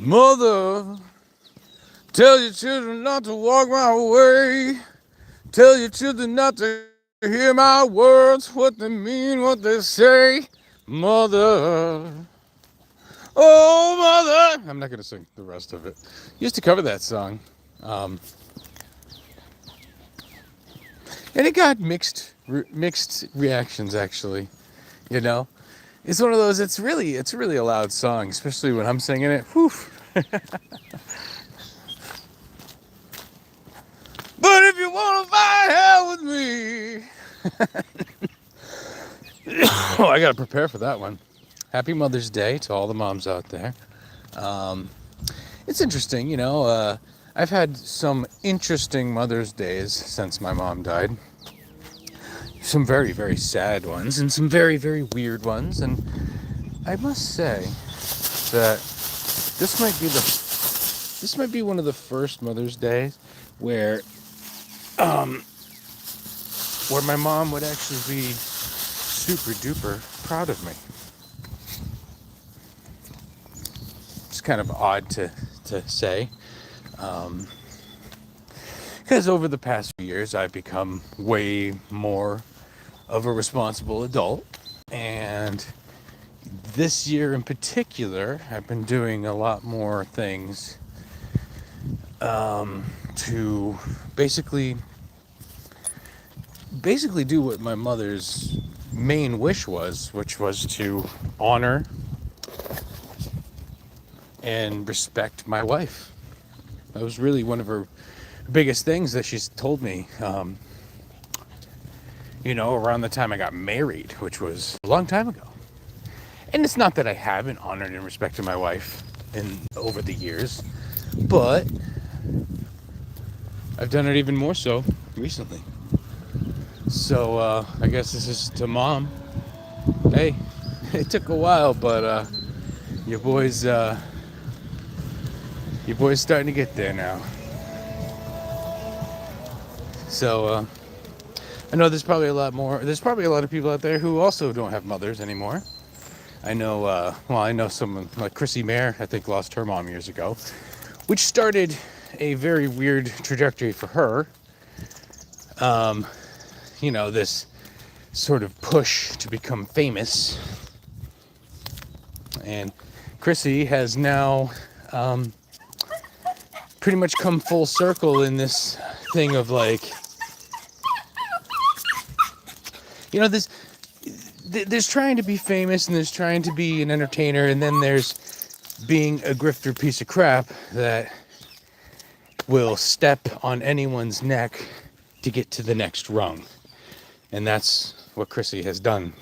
Mother, tell your children not to walk my way. Tell your children not to hear my words, what they mean, what they say. Mother, oh mother. I'm not going to sing the rest of it. Used to cover that song. Um, and it got mixed reactions, actually. You know, it's one of those. It's really a loud song, especially when I'm singing it. Whew. But if you want to fight hell with me, oh, I gotta prepare for that one. Happy Mother's Day to all the moms out there. Um, it's interesting, I've had some interesting Mother's Days since my mom died. Some very, very sad ones and some very, very weird ones. And I must say that this might be one of the first Mother's Days where um, where my mom would actually be super duper proud of me. It's kind of odd to say. Because over the past few years, I've become way more of a responsible adult. And this year in particular, I've been doing a lot more things to basically do what my mother's main wish was, which was to honor and respect my wife. That was really one of her biggest things that she's told me, around the time I got married, which was a long time ago. And it's not that I haven't honored and respected my wife over the years, but I've done it even more so recently. So I guess this is to Mom. Hey, it took a while, but your boy's starting to get there now. So I know there's probably a lot of people out there who also don't have mothers anymore. I know, I know someone like Chrissy Mayer, I think, lost her mom years ago, which started a very weird trajectory for her. This sort of push to become famous. And Chrissy has now pretty much come full circle in this thing of like, there's trying to be famous and there's trying to be an entertainer, and then there's being a grifter piece of crap that will step on anyone's neck to get to the next rung. And that's what Chrissy has done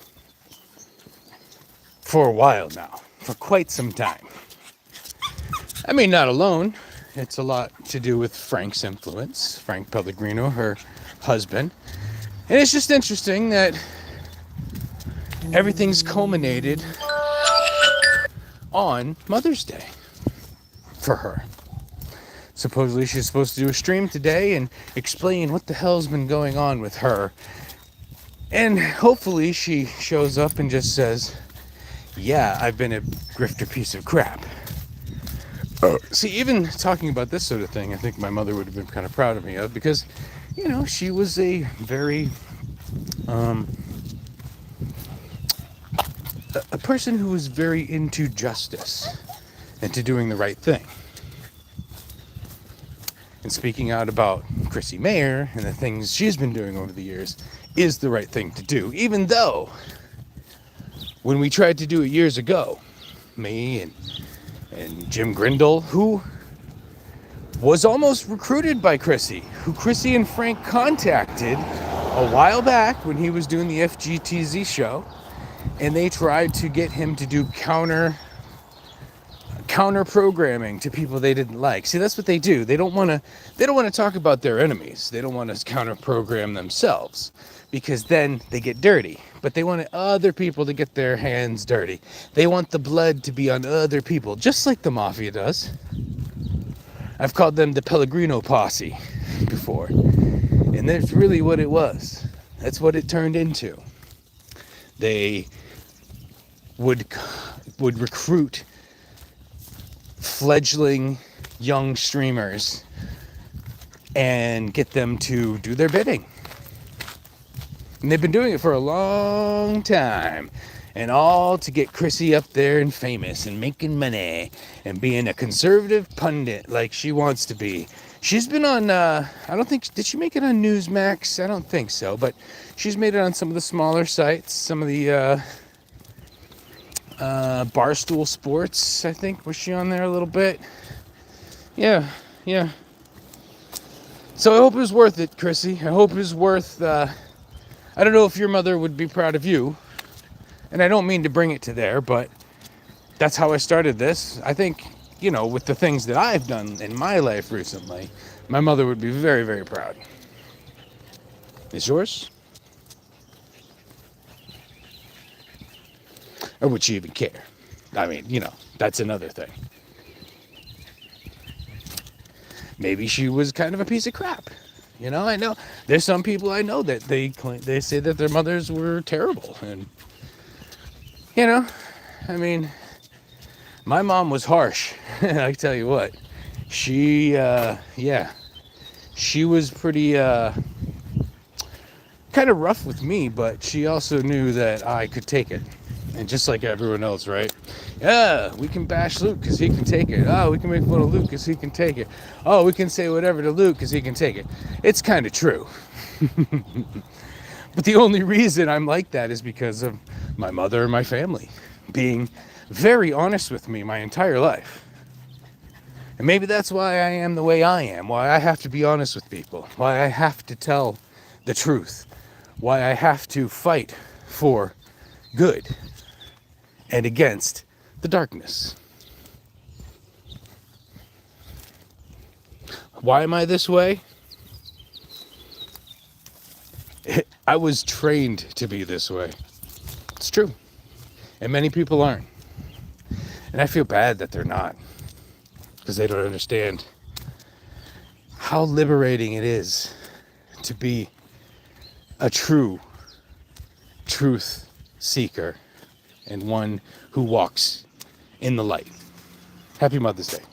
for a while now, for quite some time. I mean, not alone. It's a lot to do with Frank's influence, Frank Pellegrino, her husband. And it's just interesting that everything's culminated on Mother's Day for her. Supposedly she's supposed to do a stream today and explain what the hell's been going on with her. And hopefully she shows up and just says, yeah, I've been a grifter piece of crap. See, even talking about this sort of thing, I think my mother would have been kind of proud of me of, because, she was a very, a person who was very into justice and to doing the right thing. And speaking out about Chrissy Mayer and the things she's been doing over the years is the right thing to do, even though when we tried to do it years ago, me and Jim Grindle, who was almost recruited by Chrissy, who Chrissy and Frank contacted a while back when he was doing the FGTZ show, and they tried to get him to do counter programming to people they didn't like. See, that's what they do. They don't want to talk about their enemies. They don't want to counter program themselves, because then they get dirty. But they want other people to get their hands dirty. They want the blood to be on other people, just like the mafia does. I've called them the Pellegrino posse before. And that's really what it was. That's what it turned into. They would recruit fledgling young streamers and get them to do their bidding. And they've been doing it for a long time. And all to get Chrissy up there and famous and making money and being a conservative pundit like she wants to be. She's been on, I don't think, did she make it on Newsmax? I don't think so, but she's made it on some of the smaller sites, some of the Barstool Sports, I think. Was she on there a little bit? Yeah. So I hope it was worth it, Chrissy. I hope it was worth, I don't know if your mother would be proud of you. And I don't mean to bring it to there, but that's how I started this. I think, with the things that I've done in my life recently, my mother would be very, very proud. Is yours? Or would she even care? I mean, that's another thing. Maybe she was kind of a piece of crap. I know there's some people I know that they say that their mothers were terrible. And, I mean, my mom was harsh. I tell you what, she was pretty, kind of rough with me, but she also knew that I could take it. And just like everyone else, right? Yeah, we can bash Luke because he can take it. Oh, we can make fun of Luke because he can take it. Oh, we can say whatever to Luke because he can take it. It's kind of true. But the only reason I'm like that is because of my mother and my family being very honest with me my entire life. And maybe that's why I am the way I am, why I have to be honest with people, why I have to tell the truth, why I have to fight for good and against the darkness. Why am I this way? I was trained to be this way. It's true. And many people aren't. And I feel bad that they're not. Because they don't understand how liberating it is to be a true truth seeker and one who walks in the light. Happy Mother's Day.